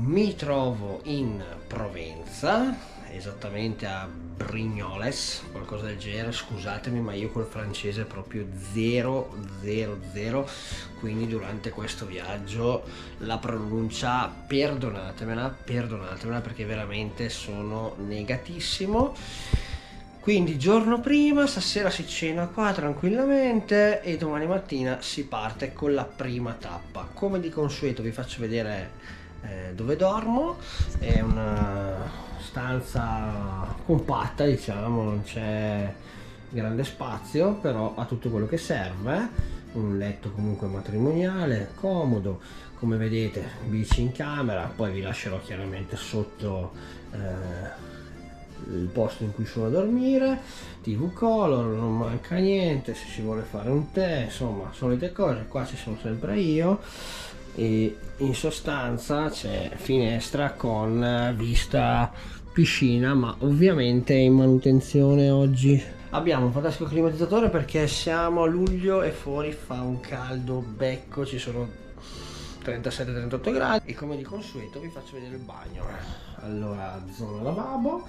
Mi trovo in Provenza, esattamente a Brignoles, qualcosa del genere. Scusatemi, ma io col francese proprio 0, quindi durante questo viaggio la pronuncia perdonatemela perché veramente sono negatissimo. Quindi giorno prima, stasera si cena qua tranquillamente e domani mattina si parte con la prima tappa. Come di consueto vi faccio vedere dove dormo. È una stanza compatta, diciamo, non c'è grande spazio, però ha tutto quello che serve. Un letto comunque matrimoniale, comodo, come vedete, bici in camera, poi vi lascerò chiaramente sotto il posto in cui sono a dormire, TV color, non manca niente, se si vuole fare un tè, insomma, solite cose. Qua ci sono sempre io e in sostanza c'è finestra con vista piscina, ma ovviamente è in manutenzione oggi. Abbiamo un fantastico climatizzatore perché siamo a luglio e fuori fa un caldo becco, ci sono 37-38 gradi, e come di consueto vi faccio vedere il bagno. Allora, zona lavabo,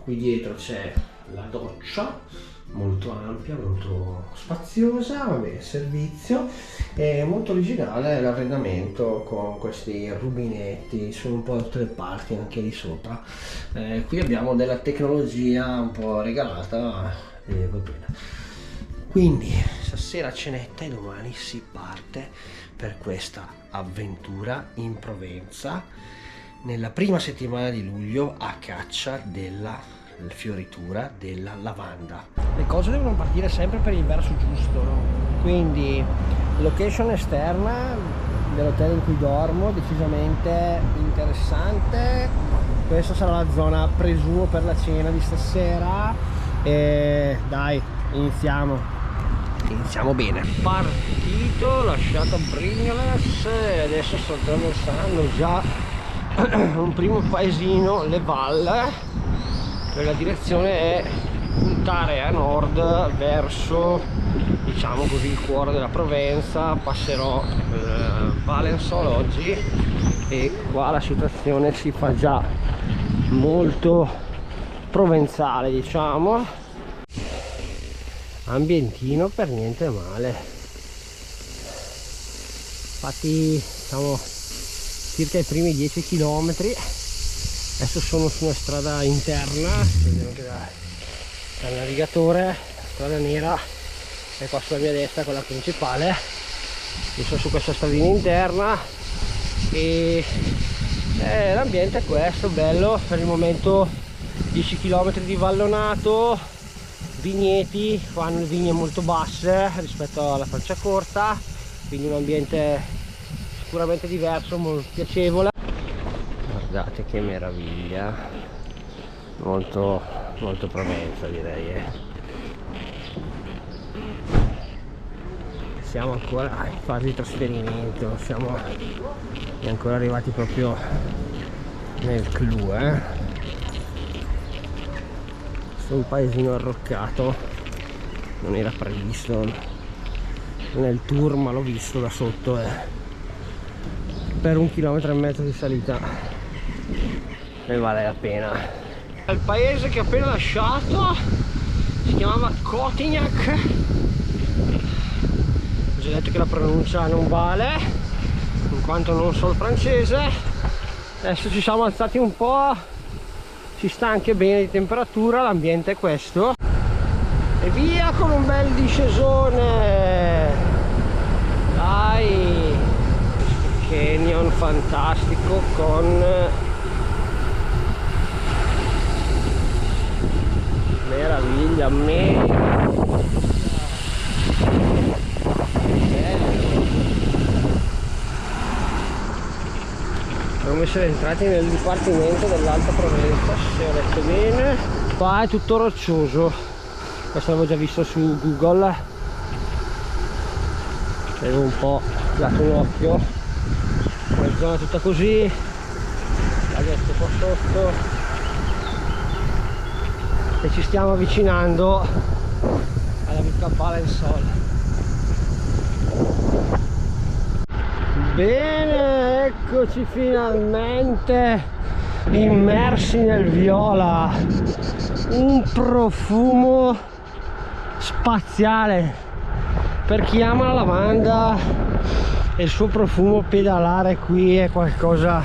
qui dietro c'è la doccia molto ampia, molto spaziosa, vabbè, servizio, è molto originale l'arredamento con questi rubinetti, sono un po' da tutte le parti anche di sopra. Qui abbiamo della tecnologia un po' regalata, va bene. Quindi stasera cenetta e domani si parte per questa avventura in Provenza nella prima settimana di luglio a caccia della fioritura della lavanda. Le cose devono partire sempre per il verso giusto, no? Quindi location esterna dell'hotel in cui dormo, decisamente interessante. Questa sarà la zona, presumo, per la cena di stasera. E dai, iniziamo bene. Partito, lasciato Brignoles e adesso sto attraversando già un primo paesino, Le Valle. La direzione è puntare a nord verso, diciamo così, il cuore della Provenza. Passerò Valensole oggi e qua la situazione si fa già molto provenzale, diciamo. Ambientino per niente male, infatti diciamo circa i primi 10 km. Adesso sono su una strada interna, vedo anche dal navigatore, strada nera è qua sulla mia destra, quella principale. Io sono su questa stradina interna e l'ambiente è questo, bello. Per il momento 10 km di vallonato, vigneti, qua hanno le vigne molto basse rispetto alla Franciacorta, quindi un ambiente sicuramente diverso, molto piacevole. Guardate che meraviglia, molto Provenza, direi. Siamo ancora in fase di trasferimento, siamo ancora arrivati proprio nel clou, Questo è un paesino arroccato, non era previsto nel tour, ma l'ho visto da sotto, per 1,5 km di salita ne vale la pena. Il paese che ho appena lasciato si chiamava Cotignac. Ho già detto che la pronuncia non vale in quanto non so il francese. Adesso ci siamo alzati un po', si sta anche bene di temperatura, l'ambiente è questo e via con un bel discesone, dai. Canyon fantastico con meraviglia, come essere entrati nel dipartimento dell'Alta Provenza, se ho detto bene. Qua è tutto roccioso, questo l'avevo già visto su Google, avevo un po' dato un occhio. La zona tutta così, laghetto qua sotto, e ci stiamo avvicinando alla Vicca Valensole. Bene, eccoci finalmente immersi nel viola, un profumo spaziale. Per chi ama la lavanda e il suo profumo, pedalare qui è qualcosa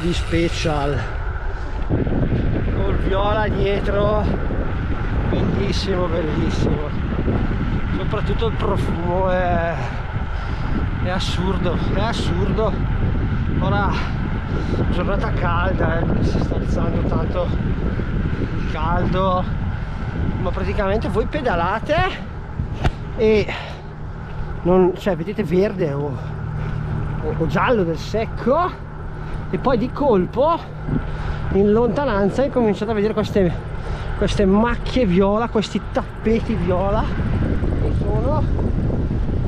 di special. Col viola dietro, bellissimo, bellissimo. Soprattutto il profumo è assurdo, è assurdo. Ora giornata calda, si sta alzando tanto il caldo, ma praticamente voi pedalate e non, cioè, vedete verde o giallo del secco, e poi di colpo in lontananza incominciate a vedere queste macchie viola, questi tappeti viola, che sono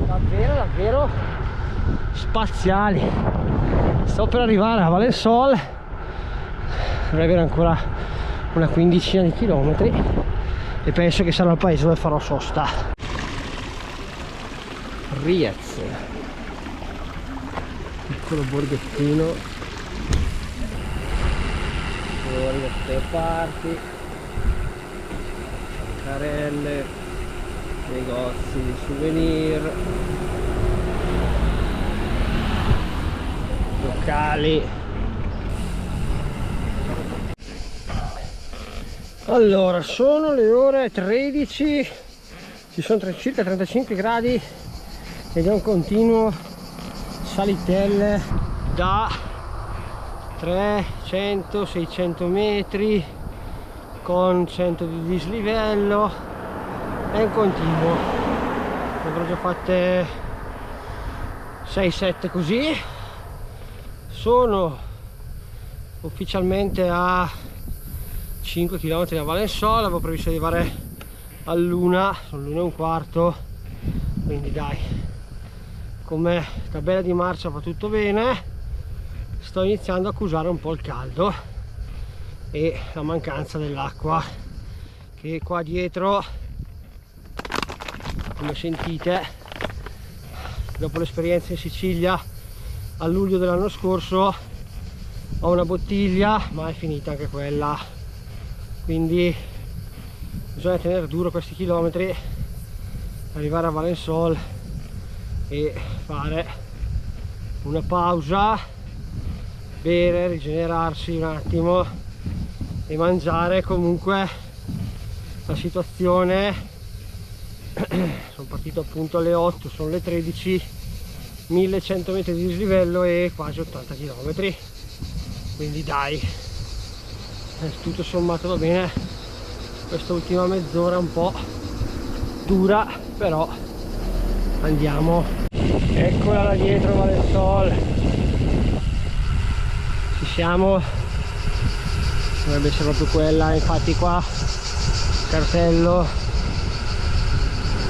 davvero davvero spaziali. Sto per arrivare a Valensole, dovrei avere ancora una quindicina di chilometri e penso che sarà il paese dove farò sosta. Riez, piccolo borghettino fuori da tutte le parti, carelle, negozi di souvenir, locali. Allora, sono le ore 13, ci sono circa 35 gradi ed è un continuo salitelle da 300-600 metri con 100 di dislivello. È un continuo, ne avrò già fatte 6-7 così. Sono ufficialmente a 5 km da Valensole, avevo previsto di arrivare all'1, sono l'1:15, quindi dai, come tabella di marcia va tutto bene. Sto iniziando a accusare un po' il caldo e la mancanza dell'acqua, che qua dietro, come sentite, dopo l'esperienza in Sicilia a luglio dell'anno scorso, ho una bottiglia ma è finita anche quella, quindi bisogna tenere duro questi chilometri, arrivare a Valensole e fare una pausa, bere, rigenerarsi un attimo e mangiare. Comunque la situazione, sono partito appunto alle 8, sono le 13, 1100 metri di dislivello e quasi 80 km, quindi dai, tutto sommato va bene. Questa ultima mezz'ora è un po' dura, però andiamo. Eccola là dietro Valensole, ci siamo, dovrebbe essere proprio quella, infatti qua cartello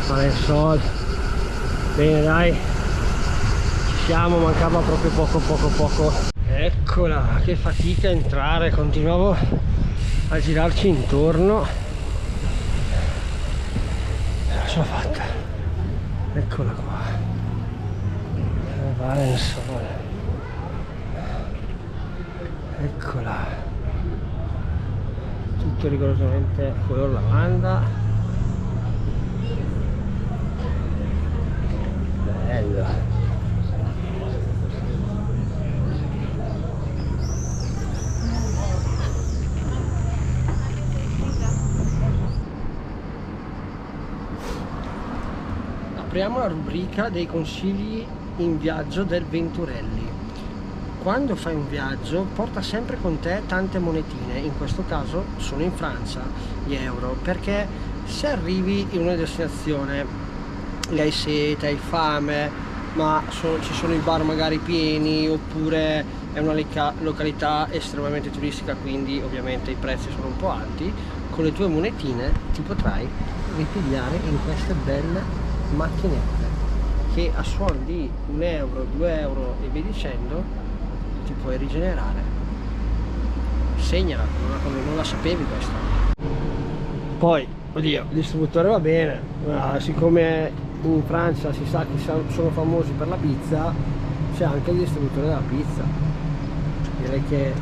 Valensole. Bene dai, ci siamo, mancava proprio poco. Eccola, che fatica a entrare, continuavo a girarci intorno, ce l'ho fatta, eccola qua, Valensole, eccola, tutto rigorosamente color lavanda, bello. Apriamo la rubrica dei consigli in viaggio del Venturelli. Quando fai un viaggio porta sempre con te tante monetine, in questo caso sono in Francia gli euro, perché se arrivi in una destinazione e hai sete, hai fame, ma ci sono i bar magari pieni, oppure è una località estremamente turistica, quindi ovviamente i prezzi sono un po' alti, con le tue monetine ti potrai ripigliare in queste belle macchinette che a suono di 1 euro, 2 euro e via dicendo ti puoi rigenerare. Segnala, non la sapevi questa. Poi, oddio, il distributore va bene, ma siccome in Francia si sa che sono famosi per la pizza, c'è anche il distributore della pizza, direi che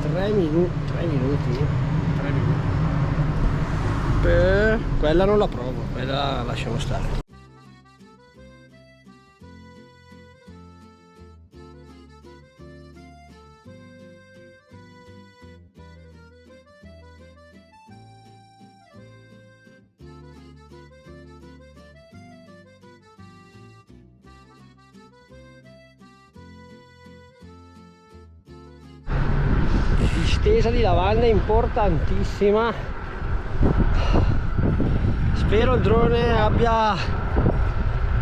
3 minuti quella non la provo, quella lasciamo stare. Distesa di lavanda importantissima. Spero il drone abbia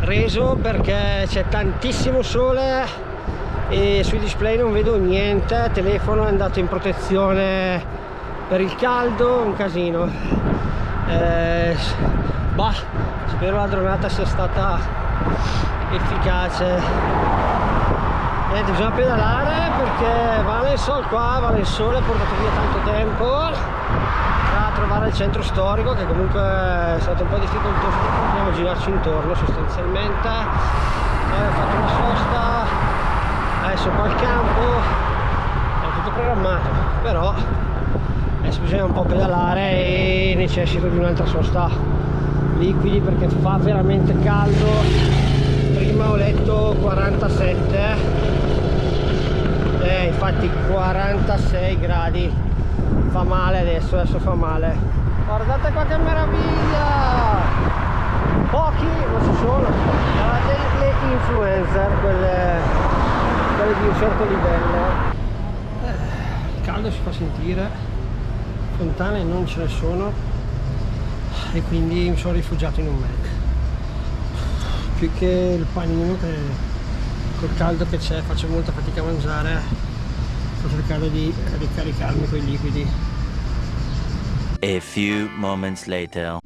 reso, perché c'è tantissimo sole e sui display non vedo niente. Il telefono è andato in protezione per il caldo, un casino. Spero la dronata sia stata efficace. Bisogna pedalare perché vale il sole qua, vale il sole, ha portato via tanto tempo a trovare il centro storico, che comunque è stato un po' difficoltoso, dobbiamo girarci intorno sostanzialmente. Ho fatto una sosta, adesso qua al campo, è tutto programmato, però adesso bisogna un po' pedalare e necessito di un'altra sosta liquidi perché fa veramente caldo. Prima ho letto 47, infatti 46 gradi, fa male adesso fa male. Guardate qua che meraviglia, pochi non ci sono, guardate le influencer, quelle di un certo livello. Il caldo si fa sentire, fontane non ce ne sono e quindi mi sono rifugiato in un Mac. Più che il panino, che col caldo che c'è faccio molta fatica a mangiare, sto cercando di ricaricarmi con i liquidi. A few moments later.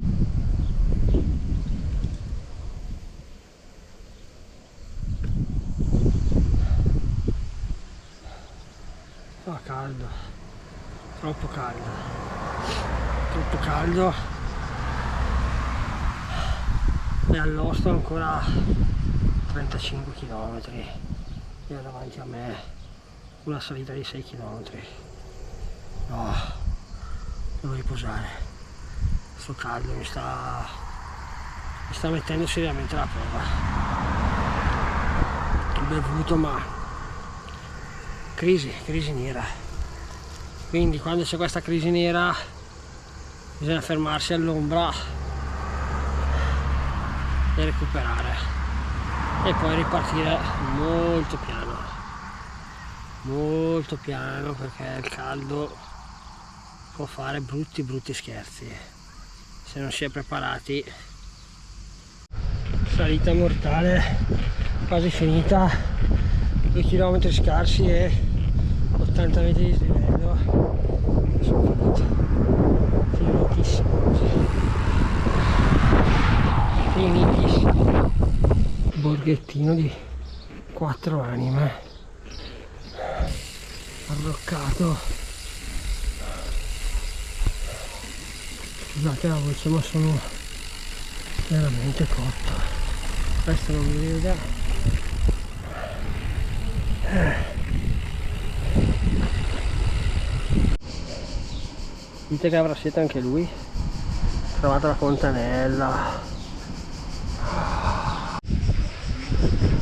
Caldo, troppo caldo e all'osto ancora 35 km e davanti a me una salita di 6 km. Devo riposare, sto caldo mi sta mettendo seriamente alla prova. Ho bevuto, ma crisi nera, quindi quando c'è questa crisi nera bisogna fermarsi all'ombra e recuperare e poi ripartire molto piano perché il caldo può fare brutti scherzi se non si è preparati. Salita mortale quasi finita, 2 km scarsi e 80 metri di dislivello. Sono finitissimo. Borghettino di 4 anime arroccato. Scusate la voce, ma sono veramente cotto. Questo non mi vede. Dite che avrà sete anche lui. Ho trovato la fontanella.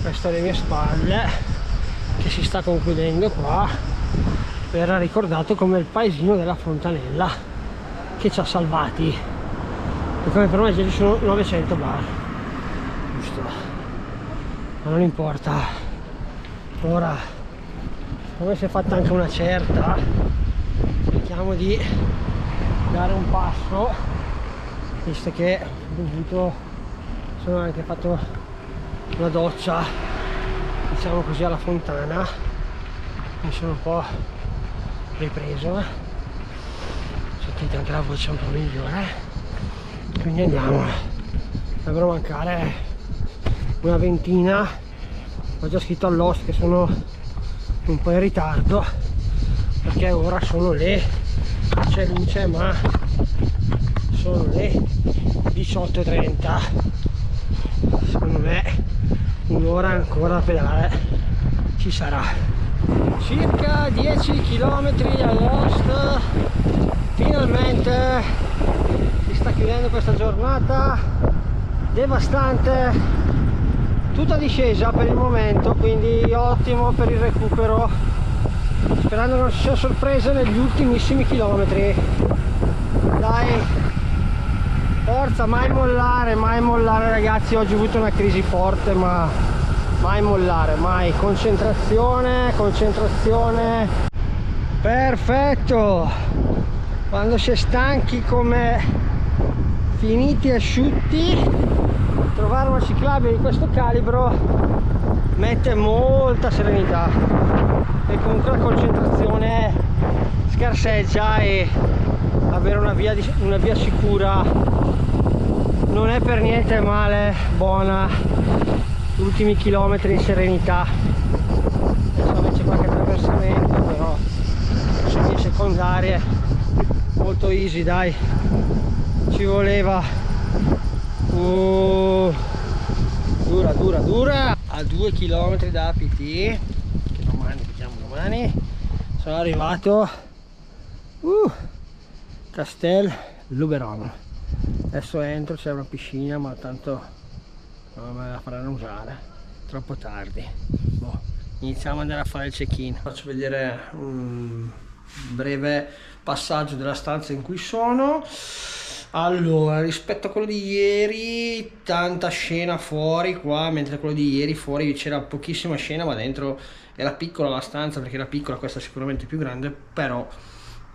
Questa alle mie spalle, che si sta concludendo qua, verrà ricordato come il paesino della fontanella che ci ha salvati, e come per me già ci sono 900 bar, giusto, ma non importa. Ora, come si è fatta anche una certa, cerchiamo di dare un passo, visto che ho sono anche fatto una doccia, diciamo così, alla fontana, mi sono un po' ripreso, sentite anche la voce un po' migliore, quindi andiamo. Dovrò mancare una ventina, ho già scritto all'host che sono un po' in ritardo perché ora sono le, c'è luce ma sono le 18:30, secondo me un'ora ancora da pedalare ci sarà. Circa 10 km all'est, finalmente si sta chiudendo questa giornata devastante, tutta discesa per il momento, quindi ottimo per il recupero, sperando non ci siano sorprese negli ultimissimi chilometri. Dai, forza, mai mollare ragazzi. Oggi ho avuto una crisi forte, ma mai mollare, mai. Concentrazione, perfetto. Quando si è stanchi come finiti e asciutti, trovare una ciclabile di questo calibro mette molta serenità, e comunque la concentrazione scarseggia, e avere una via sicura non è per niente male, buona. Ultimi chilometri in serenità. Adesso c'è qualche attraversamento, però sono vie secondarie, molto easy, dai, ci voleva. Dura. A 2 km da APT, che domani sono arrivato Castel Luberon. Adesso entro, c'è una piscina, ma tanto non me la faranno usare, troppo tardi. Boh, iniziamo ad andare a fare il check-in. Faccio vedere un breve passaggio della stanza in cui sono. Allora, rispetto a quello di ieri, tanta scena fuori qua, mentre quello di ieri fuori c'era pochissima scena, ma dentro era piccola la stanza, perché era piccola, questa sicuramente più grande, però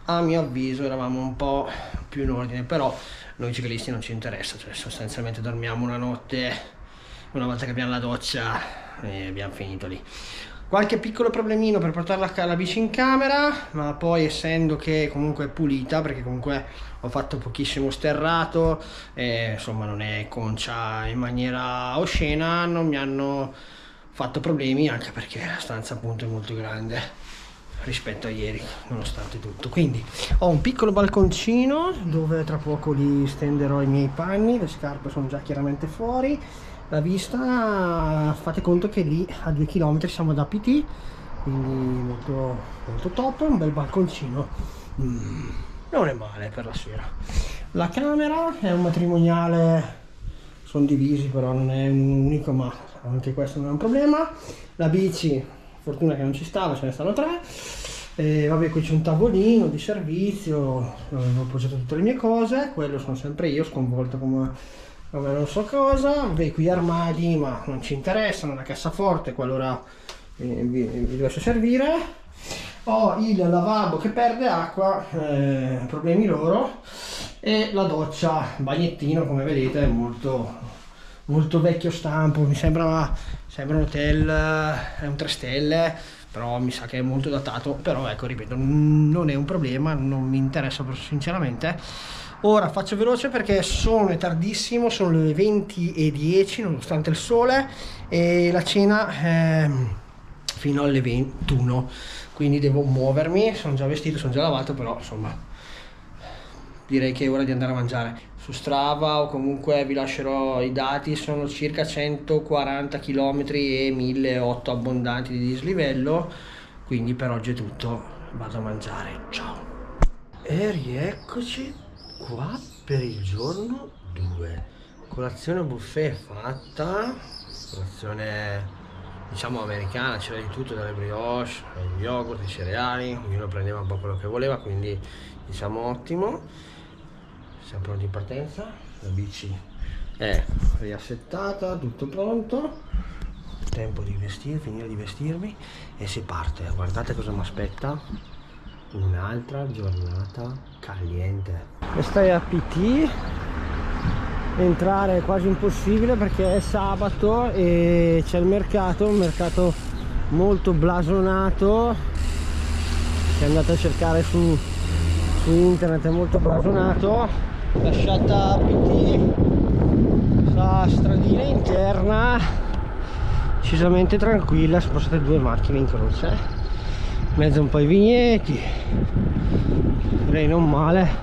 a mio avviso eravamo un po' più in ordine. Però noi ciclisti non ci interessa, cioè sostanzialmente dormiamo una notte, una volta che abbiamo la doccia e abbiamo finito lì. Qualche piccolo problemino per portare la bici in camera, ma poi, essendo che comunque è pulita, perché comunque ho fatto pochissimo sterrato e insomma non è concia in maniera oscena, non mi hanno fatto problemi, anche perché la stanza appunto è molto grande rispetto a ieri, nonostante tutto. Quindi ho un piccolo balconcino dove tra poco li stenderò i miei panni, le scarpe sono già chiaramente fuori. La vista, fate conto che lì a 2 km siamo da PT, quindi molto top. Un bel balconcino, non è male per la sera. La camera è un matrimoniale, sono divisi, però non è un unico, ma anche questo non è un problema. La bici, fortuna che non ci stava, ce ne stanno 3. Vabbè, qui c'è un tavolino di servizio dove ho appoggiato tutte le mie cose. Quello sono sempre io, sconvolto come non so cosa. Vabbè, qui armadi, ma non ci interessano. La cassaforte, qualora vi dovesse servire. Ho il lavabo che perde acqua, problemi loro, e la doccia, bagnettino, come vedete è molto vecchio stampo, mi sembra un hotel, è un 3 stelle, però mi sa che è molto datato. Però ecco, ripeto, non è un problema, non mi interessa sinceramente. Ora faccio veloce perché è tardissimo, sono le 20:10 nonostante il sole, e la cena è fino alle 21, quindi devo muovermi. Sono già vestito, sono già lavato, però insomma direi che è ora di andare a mangiare. Su Strava, o comunque vi lascerò i dati, sono circa 140 km e 1.800 abbondanti di dislivello, quindi per oggi è tutto, vado a mangiare, ciao. E rieccoci qua per il giorno 2. Colazione buffet fatta, colazione diciamo americana, c'era di tutto, dalle brioche, agli yogurt, i cereali, ognuno prendeva un po' quello che voleva, quindi diciamo ottimo. Siamo pronti in partenza, la bici è riassettata, tutto pronto, tempo di finire di vestirmi e si parte. Guardate cosa mi aspetta, un'altra giornata caliente. Questa è APT, entrare è quasi impossibile perché è sabato e c'è il mercato, un mercato molto blasonato, che andate a cercare su internet, è molto blasonato. Lasciata APT, la stradina interna decisamente tranquilla, sono passate 2 macchine in croce, in mezzo un po' ai vigneti, direi non male.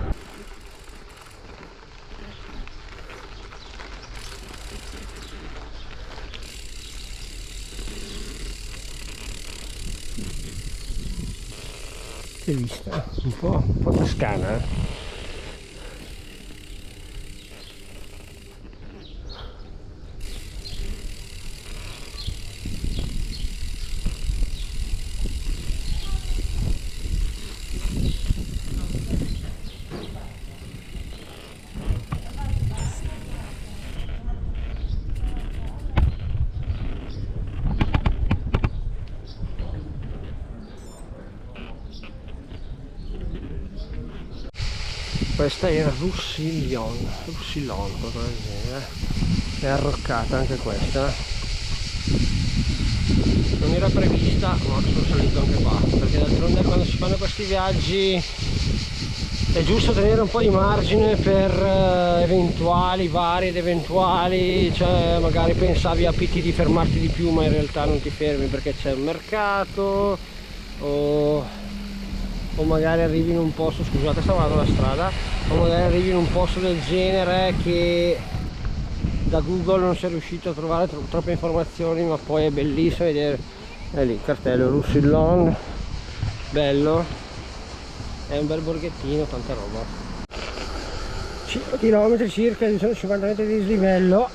Avete visto? Un po' toscana, eh? Questa era Roussillon, qualcosa del genere. È arroccata anche questa. Non era prevista, ma sono salito anche qua, perché d'altronde quando si fanno questi viaggi è giusto tenere un po' di margine per eventuali, vari ed eventuali, cioè magari pensavi a picchi di fermarti di più, ma in realtà non ti fermi perché c'è un mercato o magari arrivi in un posto, scusate, stavo andando la strada, o magari arrivi in un posto del genere che da Google non si è riuscito a trovare troppe informazioni, ma poi è bellissimo vedere. È lì il cartello Roussillon, bello, è un bel borghettino, tanta roba. 5 km circa, 250 metri di dislivello.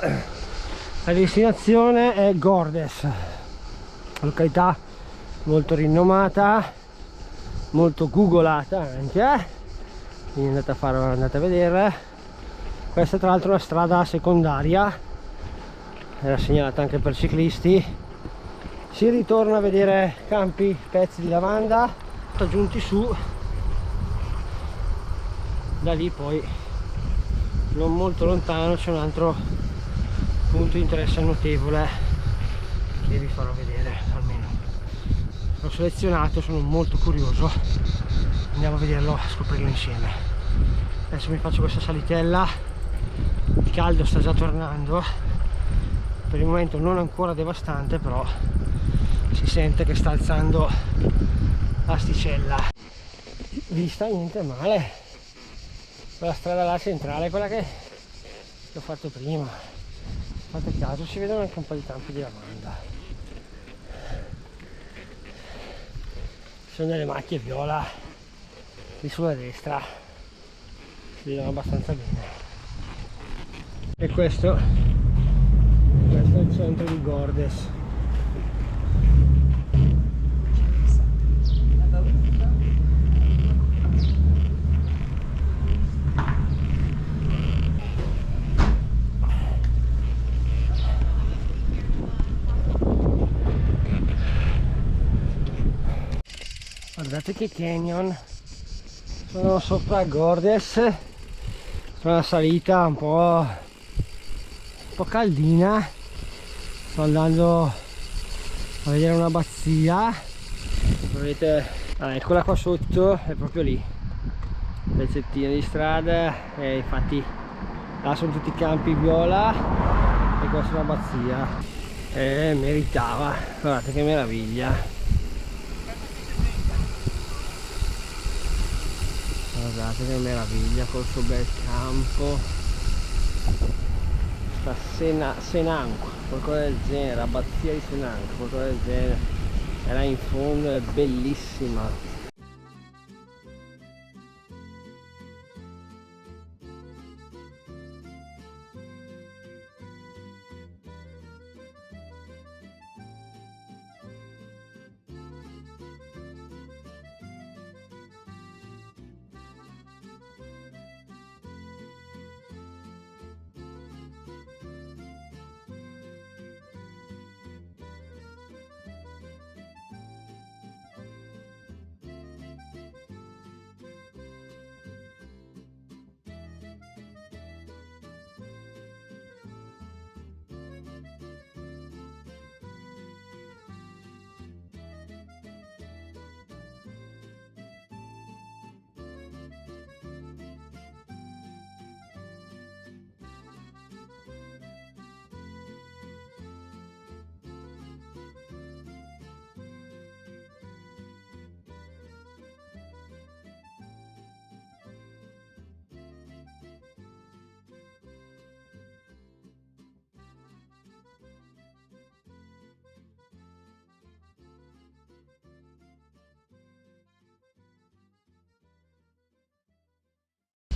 La destinazione è Gordes, località molto rinomata, molto googolata anche, quindi andate a vedere. Questa tra l'altro è una strada secondaria, era segnalata anche per ciclisti. Si ritorna a vedere campi, pezzi di lavanda aggiunti su. Da lì poi non molto lontano c'è un altro punto di interesse notevole che vi farò vedere, almeno l'ho selezionato, sono molto curioso, andiamo a vederlo, a scoprirlo insieme. Adesso mi faccio questa salitella, il caldo sta già tornando, per il momento non ancora devastante, però si sente che sta alzando l'asticella. Vista niente male, quella strada là centrale è quella che ho fatto prima, fate caso, si vedono anche un po' di campi di lavanda, ci sono delle macchie viola lì sulla destra, si vedono abbastanza bene. E questo è il centro di Gordes. Guardate che canyon, sono sopra Gordes, sono una salita un po' caldina, sto andando a vedere un'abbazia, vedete, eccola qua sotto, è proprio lì, pezzettino di strada, e infatti là sono tutti i campi viola e questa è un'abbazia, meritava, guardate che meraviglia. Guardate che meraviglia col suo bel campo, sta Senanco, qualcosa del genere, abbazia di Senanco, qualcosa del genere, era in fondo, è bellissima.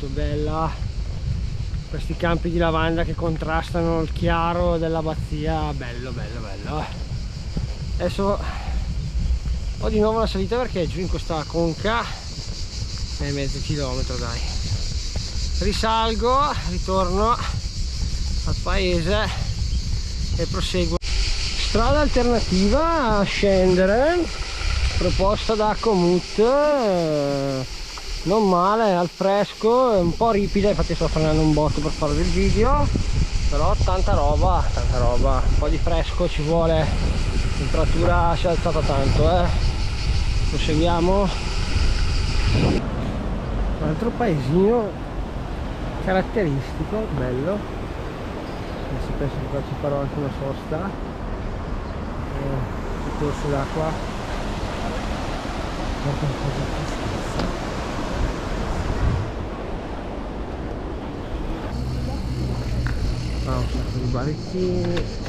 molto bella, questi campi di lavanda che contrastano il chiaro dell'abbazia, bello bello bello. Adesso ho di nuovo la salita perché è giù in questa conca, è mezzo chilometro, dai. Risalgo, ritorno al paese e proseguo. Strada alternativa a scendere, proposta da Komoot, non male, al fresco, un po' ripida, infatti sto frenando un botto per fare il video, però tanta roba, un po' di fresco ci vuole, la temperatura si è alzata tanto, proseguiamo. Un altro paesino caratteristico, bello, adesso penso che qua ci farò anche una sosta, il corso d'acqua, guarda un po' di tristezza. Un sacco di baricchini.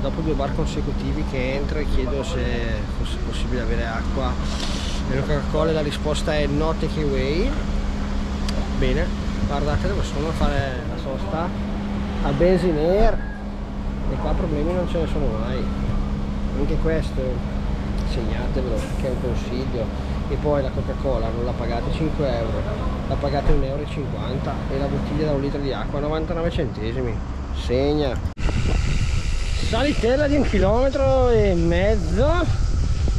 Dopo 2 bar consecutivi che entro e chiedo se fosse possibile avere acqua e Coca-Cola, la risposta è no takeaway. Bene, guardate dove sono a fare la sosta, al Benzinaire, e qua problemi non ce ne sono mai. Anche questo segnatevelo che è un consiglio. E poi la Coca-Cola non la pagate 5 euro, la pagate 1,50 euro e la bottiglia da 1 litro di acqua 99 centesimi. Segna. Salitella di 1,5 km,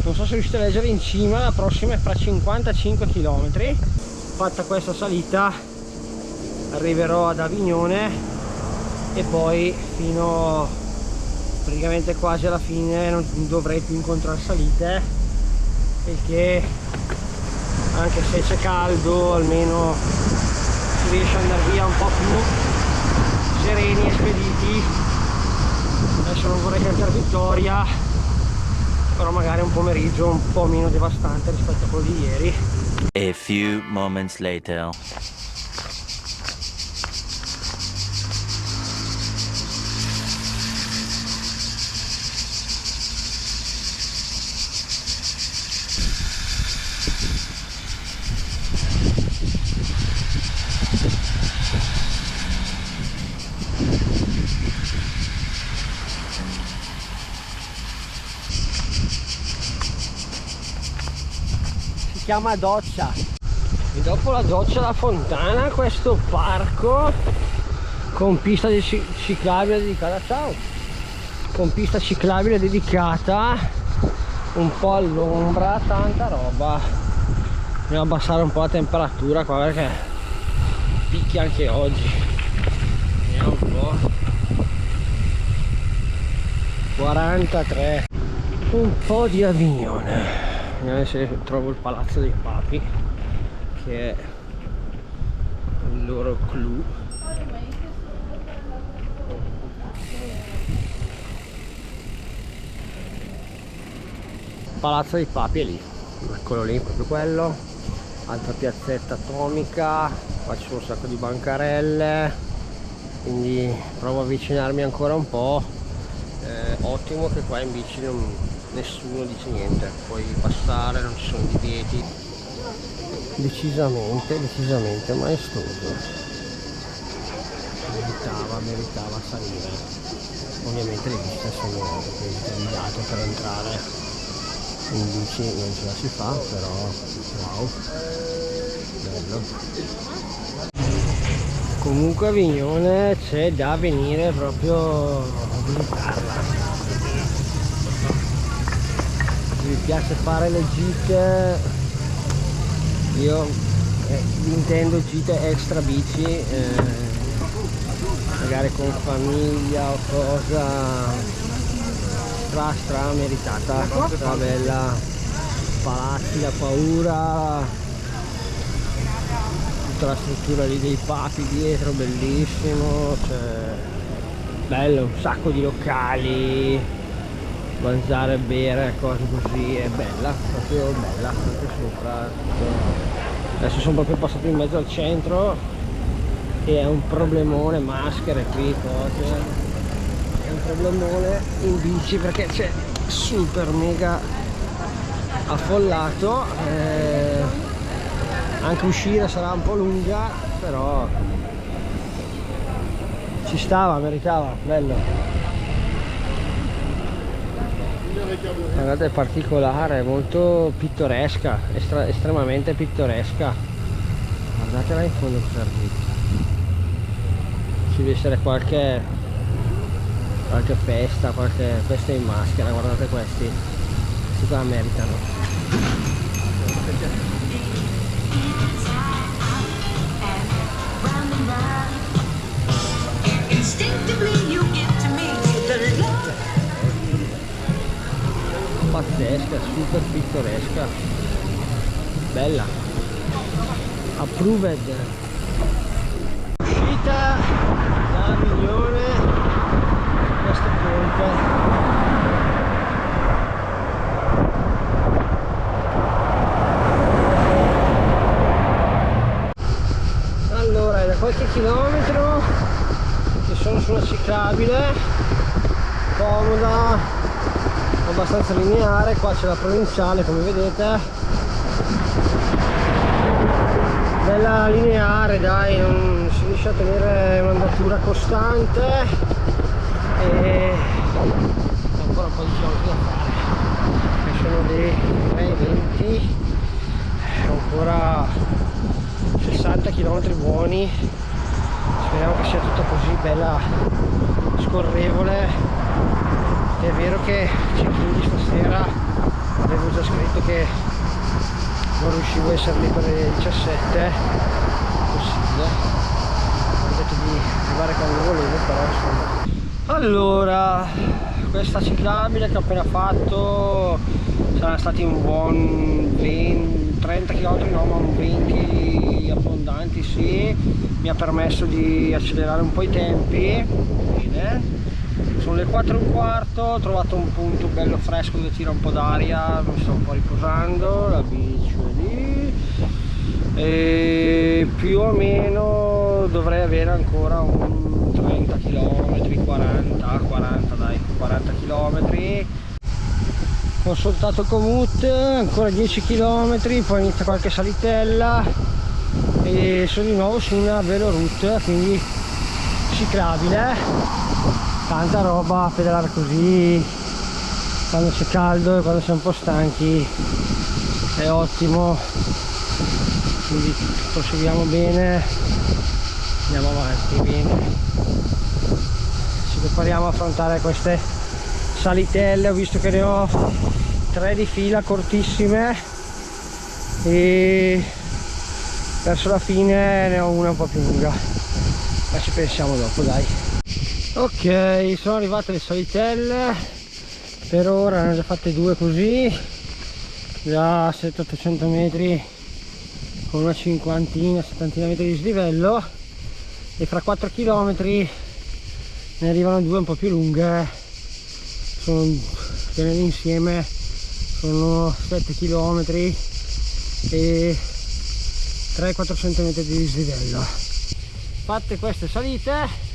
non so se riuscite a leggere in cima, la prossima è fra 55 km. Fatta questa salita arriverò ad Avignone e poi fino praticamente quasi alla fine non dovrei più incontrare salite, perché anche se c'è caldo almeno si riesce ad andare via un po' più sereni e spediti. Adesso non vorrei cantare vittoria, però magari un pomeriggio un po' meno devastante rispetto a quello di ieri. A few moments later. Si chiama doccia, e dopo la doccia la fontana, questo parco con pista di ciclabile dedicata, ciao, con pista ciclabile dedicata, un po' all'ombra, tanta roba. Dobbiamo abbassare un po' la temperatura qua perché picchia anche oggi. Vediamo un po', 43. Un po' di Avignone. Vediamo se trovo il Palazzo dei Papi, che è il loro clou. Palazzo dei Papi è lì, eccolo lì, proprio quello. Altra piazzetta atomica, qua ci sono un sacco di bancarelle, quindi provo a avvicinarmi ancora un po'. Ottimo che qua in bici nessuno dice niente, puoi passare, non ci sono divieti. Decisamente maestoso. Meritava salire. Ovviamente le viste sono guidate per entrare in bici, non ce la si fa, però wow, bello. Comunque Avignone c'è da venire proprio a visitarla. Se vi piace fare le gite, io intendo gite extra bici, magari con famiglia o cosa, stra meritata, stra bella, palazzi da paura, tutta la struttura lì dei pati dietro, bellissimo, cioè, bello, un sacco di locali, mangiare, bere, cose così, è bella, proprio bella, anche sopra. Adesso sono proprio passato in mezzo al centro e è un problemone, maschere qui, cose, è un problemone in bici perché c'è super mega affollato, anche uscire sarà un po' lunga, però ci stava, meritava, bello. Guardate, è particolare, molto pittoresca, estremamente pittoresca. Guardate là in fondo cosa arriva. Ci deve essere qualche festa, qualche festa in maschera, guardate questi qua meritano. Pazzesca, super pittoresca, bella, approved. Uscita da migliore questo ponte. Allora, è da qualche chilometro che sono sulla ciclabile, comoda, abbastanza lineare. Qua c'è la provinciale, come vedete, bella lineare, dai, non si riesce a tenere un'andatura costante e ancora un po' di chilometri da fare, che sono dei 20, ancora 60 km buoni. Speriamo che sia tutta così bella scorrevole. È vero che ciclini stasera avevo già scritto che non riuscivo a essere lì per le 17, possibile, ho detto di arrivare quando volevo, però insomma. Allora, questa ciclabile che ho appena fatto saranno stati un buon 30 km, no, ma un 20 abbondanti, sì. Mi ha permesso di accelerare un po' i tempi. Bene. Sono le 4:15, ho trovato un punto bello fresco dove tira un po' d'aria, mi sto un po' riposando, la bici è lì e più o meno dovrei avere ancora un 30 km, 40 dai, 40 km. Ho soltato il commute, ancora 10 km, poi inizia qualche salitella e sono di nuovo su una veloroute, quindi ciclabile. Tanta roba, pedalare così quando c'è caldo e quando siamo un po' stanchi è ottimo, quindi proseguiamo bene, andiamo avanti bene, ci prepariamo a affrontare queste salitelle. Ho visto che ne ho 3 di fila cortissime e verso la fine ne ho una un po' più lunga, ma ci pensiamo dopo, dai. Ok, sono arrivate le salitelle, per ora ne ho già fatte 2 così, già 700-800 metri con una cinquantina, 70 metri di dislivello, e fra 4 km ne arrivano 2 un po' più lunghe, sono tenere insieme sono 7 km e 300-400 metri di dislivello. Fatte queste salite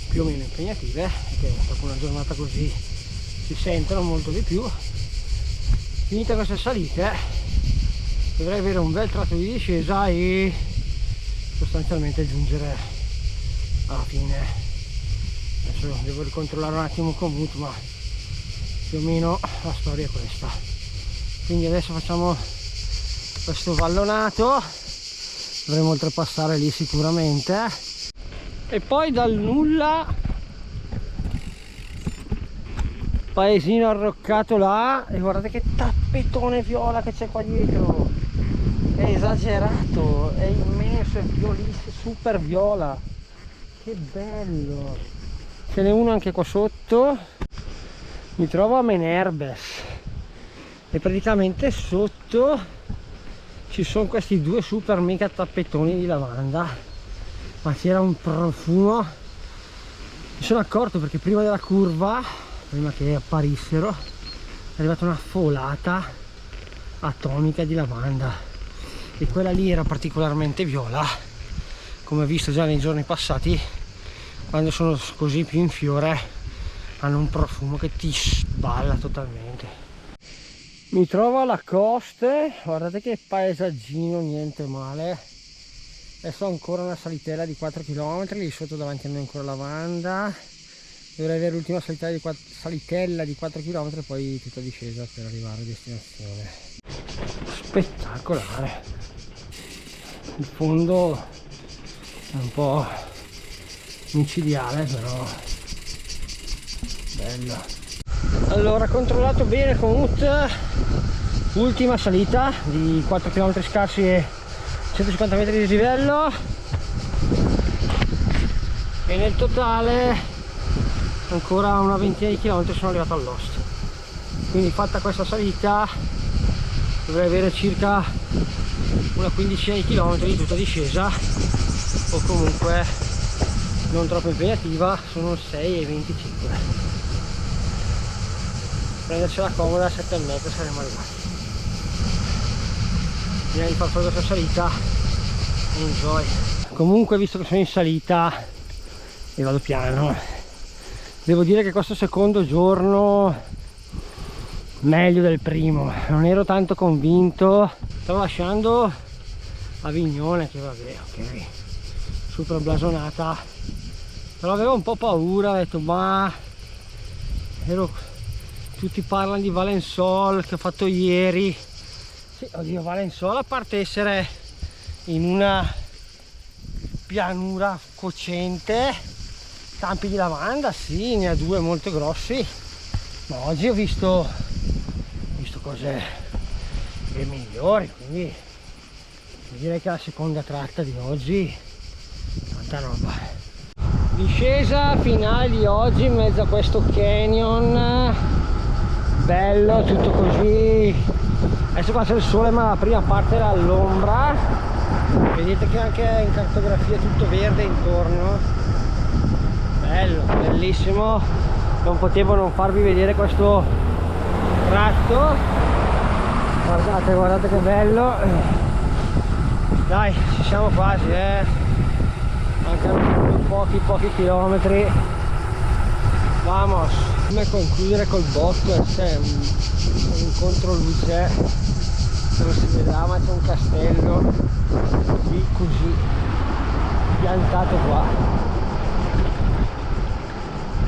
più o meno impegnative, perché dopo una giornata così si sentono molto di più, finite queste salite dovrei avere un bel tratto di discesa e sostanzialmente giungere alla fine. Adesso devo ricontrollare un attimo il commute, ma più o meno la storia è questa. Quindi adesso facciamo questo vallonato, dovremo oltrepassare lì sicuramente, e poi dal nulla paesino arroccato là, e guardate che tappetone viola che c'è qua dietro, è esagerato, è immenso, è violissimo, super viola, che bello. Ce n'è uno anche qua sotto. Mi trovo a Menerbes e praticamente sotto ci sono questi due super mega tappetoni di lavanda, ma c'era un profumo. Mi sono accorto perché prima della curva, prima che apparissero, è arrivata una folata atomica di lavanda, e quella lì era particolarmente viola, come visto già nei giorni passati. Quando sono così più in fiore hanno un profumo che ti sballa totalmente. Mi trovo alla coste, guardate che paesaggino, niente male. Adesso ho ancora una salitella di 4 km, lì sotto davanti a me ancora lavanda. Dovrei avere l'ultima salitella di 4 km, poi tutta discesa per arrivare a destinazione. Spettacolare. Il fondo è un po' micidiale, però bello. Allora, controllato bene con UT, ultima salita di 4 km scarsi e 150 metri di dislivello, e nel totale ancora una ventina di chilometri sono arrivato all'host. Quindi fatta questa salita dovrei avere circa una quindicina di chilometri di tutta discesa, o comunque non troppo impegnativa, sono 6,25. Prendercela comoda, 7,5 saremo arrivati. Direi di far fare questa salita, enjoy. Comunque, visto che sono in salita e vado piano, devo dire che questo secondo giorno meglio del primo. Non ero tanto convinto, stavo lasciando Avignone, che vabbè, ok, super blasonata, però avevo un po' paura, ho detto ma tutti parlano di Valensole che ho fatto ieri. Sì, oddio, Valensole, a parte essere in una pianura cocente, campi di lavanda, sì, ne ha due molto grossi, ma oggi ho visto cose ben migliori, quindi direi che la seconda tratta di oggi tanta roba. Discesa finale di oggi in mezzo a questo canyon bello, tutto così. Adesso qua c'è il sole, ma la prima parte era all'ombra. Vedete che anche in cartografia è tutto verde intorno, bello, bellissimo. Non potevo non farvi vedere questo tratto. Guardate che bello. Dai, ci siamo quasi, mancano pochi chilometri. Vamos. Come concludere col bosco, c'è un controluce, non si vedrà, ma c'è un castello lì così piantato qua.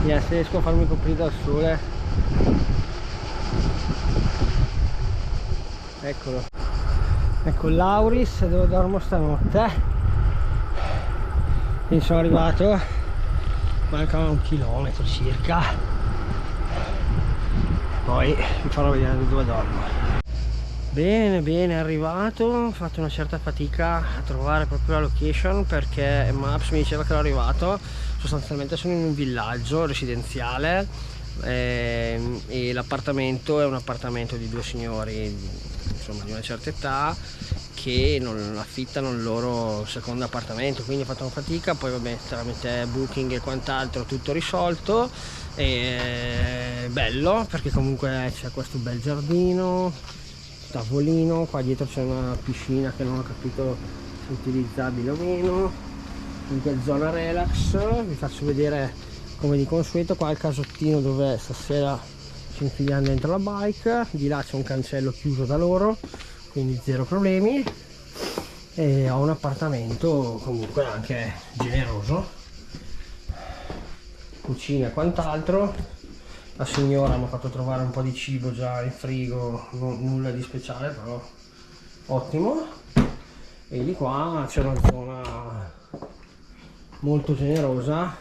Se riesco a farmi coprire dal sole. Eccolo, ecco l'Auris dove dormo stanotte. Quindi sono arrivato, manca 1 chilometro circa, poi vi farò vedere dove dormo. Bene, arrivato. Ho fatto una certa fatica a trovare proprio la location, perché Maps mi diceva che ero arrivato. Sostanzialmente sono in un villaggio residenziale, e l'appartamento è un appartamento di due signori, insomma, di una certa età, che non affittano il loro secondo appartamento, quindi ho fatto una fatica. Poi vabbè, tramite Booking e quant'altro tutto risolto, e bello perché comunque c'è questo bel giardino, tavolino, qua dietro c'è una piscina che non ho capito se utilizzabile o meno, comunque zona relax. Vi faccio vedere come di consueto qua il casottino dove stasera ci infiliamo dentro la bike. Di là c'è un cancello chiuso da loro, quindi zero problemi, e ho un appartamento comunque anche generoso, cucina e quant'altro. La signora mi ha fatto trovare un po' di cibo già in frigo, nulla di speciale, però ottimo. E di qua c'è una zona molto generosa,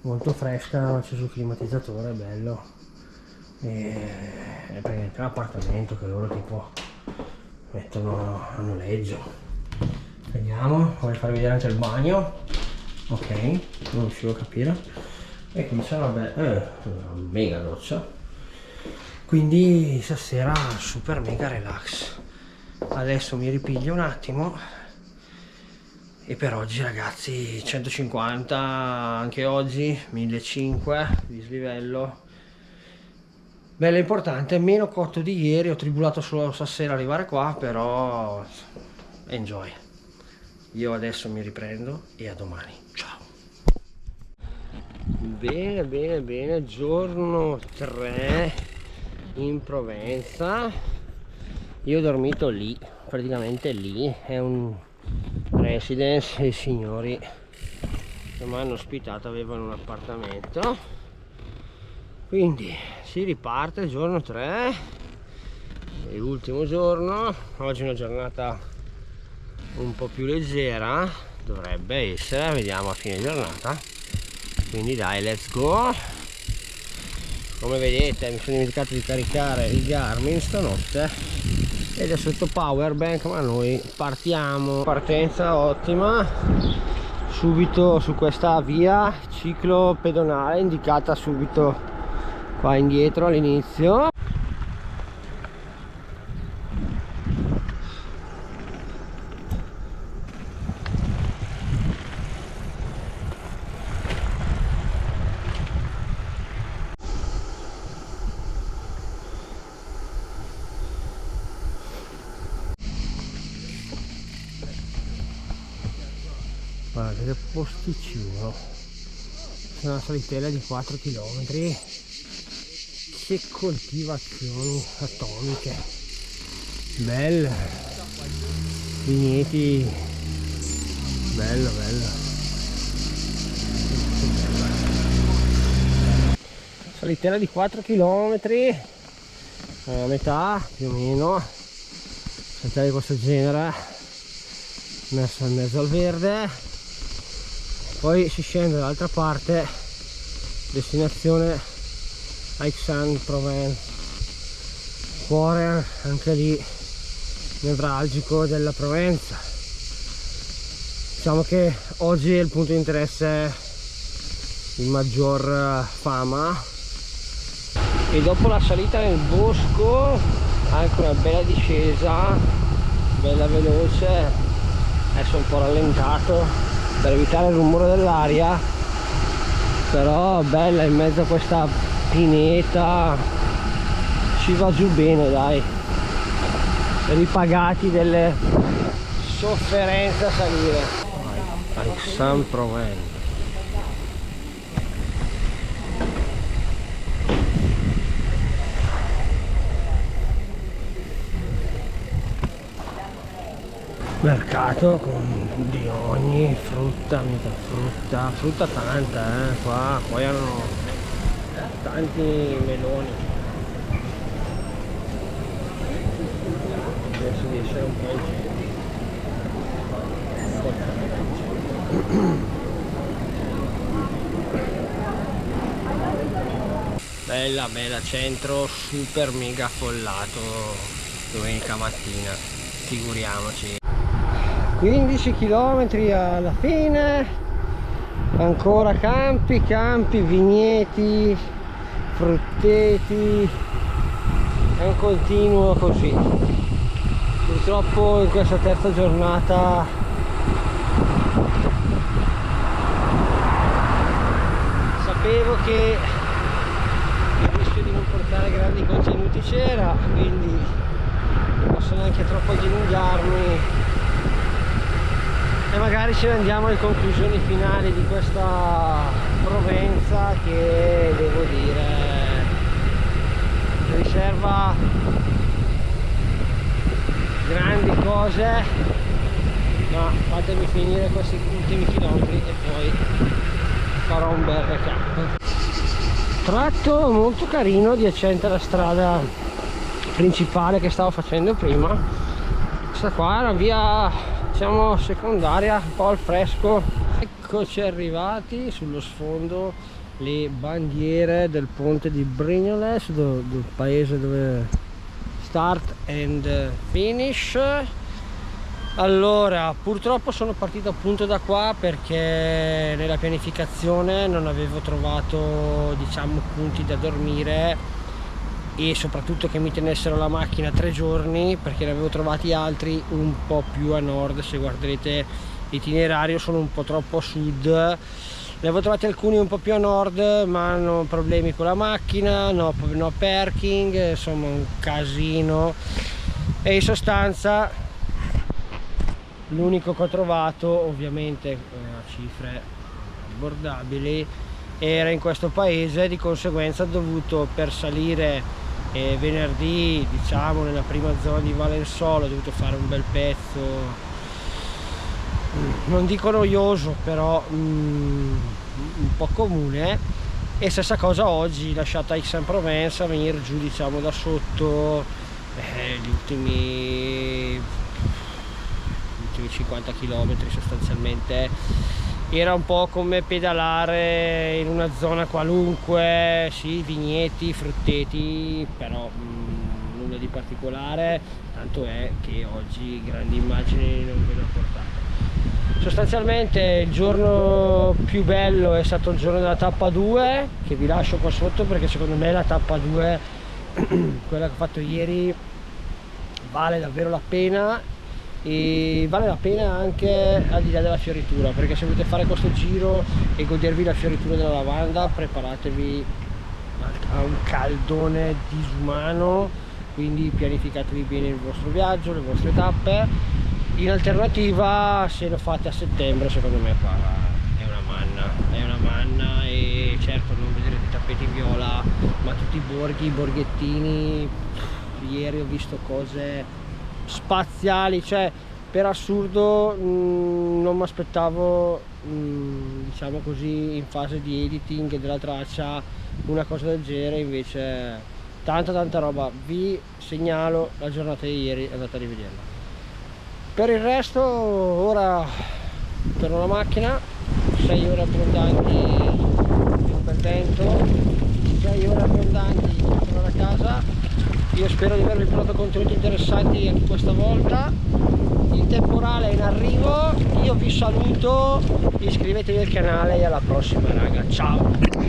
molto fresca, ho acceso il climatizzatore, bello. E è praticamente un appartamento che loro tipo mettono a noleggio. Vediamo, voglio farvi vedere anche il bagno. Ok, non riuscivo a capire. E qui c'è una mega doccia, quindi stasera super mega relax. adesso mi ripiglio un attimo. E per oggi ragazzi 150 anche oggi, 1500 di dislivello. Bello importante, meno cotto di ieri, ho tribulato solo stasera arrivare qua, però enjoy. Io adesso mi riprendo e a domani, ciao. Bene bene bene, giorno 3 in Provenza. Io ho dormito lì, praticamente lì, è un residence e i signori che mi hanno ospitato avevano un appartamento, quindi si riparte giorno 3 e ultimo giorno. Oggi è una giornata un po' più leggera, dovrebbe essere, vediamo a fine giornata, quindi dai, let's go. Come vedete mi sono dimenticato di caricare il Garmin stanotte ed è sotto power bank, ma noi partiamo. Partenza ottima subito su questa via ciclo pedonale indicata subito qua indietro all'inizio. Guarda che posticino, c'è una salitella di 4 km, che coltivazioni atomiche, belle, vigneti, bello bello, salitella di 4 km, a metà più o meno, salitella di questo genere, messa in mezzo al verde. Poi si scende dall'altra parte, destinazione Aix-en-Provence, cuore anche lì nevralgico della Provenza. Diciamo che oggi il punto di interesse di maggior fama, e dopo la salita nel bosco anche una bella discesa, bella veloce, adesso un po' rallentato per evitare il rumore dell'aria, però bella in mezzo a questa pineta, ci va giù bene, dai, ripagati delle sofferenze a salire. Aix-en-Provence. Mercato con di ogni frutta, frutta tanta, qua poi hanno tanti meloni, adesso di essere un po' in bella bella centro super mega affollato domenica mattina, figuriamoci. 15 km alla fine, ancora campi, vigneti, frutteti, è un continuo così. Purtroppo in questa terza giornata sapevo che il rischio di non portare grandi contenuti c'era, quindi non posso neanche troppo dilungarmi. E magari ce ne andiamo alle conclusioni finali di questa Provenza che devo dire riserva grandi cose, ma fatemi finire questi ultimi chilometri e poi farò un bel recap. Tratto molto carino adiacente alla strada principale che stavo facendo prima. Questa qua è una via diciamo secondaria, un po' al fresco. Eccoci arrivati, sullo sfondo le bandiere del ponte di Brignoles, del paese dove start and finish. Allora, purtroppo sono partito appunto da qua perché nella pianificazione non avevo trovato diciamo punti da dormire e soprattutto che mi tenessero la macchina 3 giorni, perché ne avevo trovati altri un po' più a nord. Se guarderete l'itinerario sono un po' troppo a sud, ne avevo trovati alcuni un po' più a nord, ma hanno problemi con la macchina, no parking, insomma un casino. E in sostanza l'unico che ho trovato, ovviamente a cifre abbordabili, era in questo paese. Di conseguenza ho dovuto, per salire venerdì, diciamo nella prima zona di Valensolo, ho dovuto fare un bel pezzo, non dico noioso, però un po' comune. E stessa cosa oggi, lasciata Aix-en-Provence, a venire giù diciamo da sotto gli ultimi 50 km sostanzialmente. Era un po' come pedalare in una zona qualunque, sì, vigneti, frutteti, però nulla di particolare, tanto è che oggi grandi immagini non ve ne ho portate. Sostanzialmente il giorno più bello è stato il giorno della tappa 2, che vi lascio qua sotto perché secondo me la tappa 2, quella che ho fatto ieri, vale davvero la pena. E vale la pena anche al di là della fioritura, perché se volete fare questo giro e godervi la fioritura della lavanda, preparatevi a un caldone disumano, quindi pianificatevi bene il vostro viaggio, le vostre tappe. In alternativa, se lo fate a settembre, secondo me qua è una manna. E certo non vedrete i tappeti viola, ma tutti i borghi, i borghettini. Ieri ho visto cose spaziali, cioè per assurdo non mi aspettavo, diciamo così, in fase di editing della traccia una cosa del genere. Invece tanta roba. Vi segnalo la giornata di ieri, andate a rivederla. Per il resto ora torno alla macchina, 6 ore abbondanti di un bel vento, 6 ore abbondanti per tornare a casa. Io spero di avervi portato contenuti interessanti anche questa volta. Il temporale è in arrivo, io vi saluto, iscrivetevi al canale e alla prossima raga, ciao!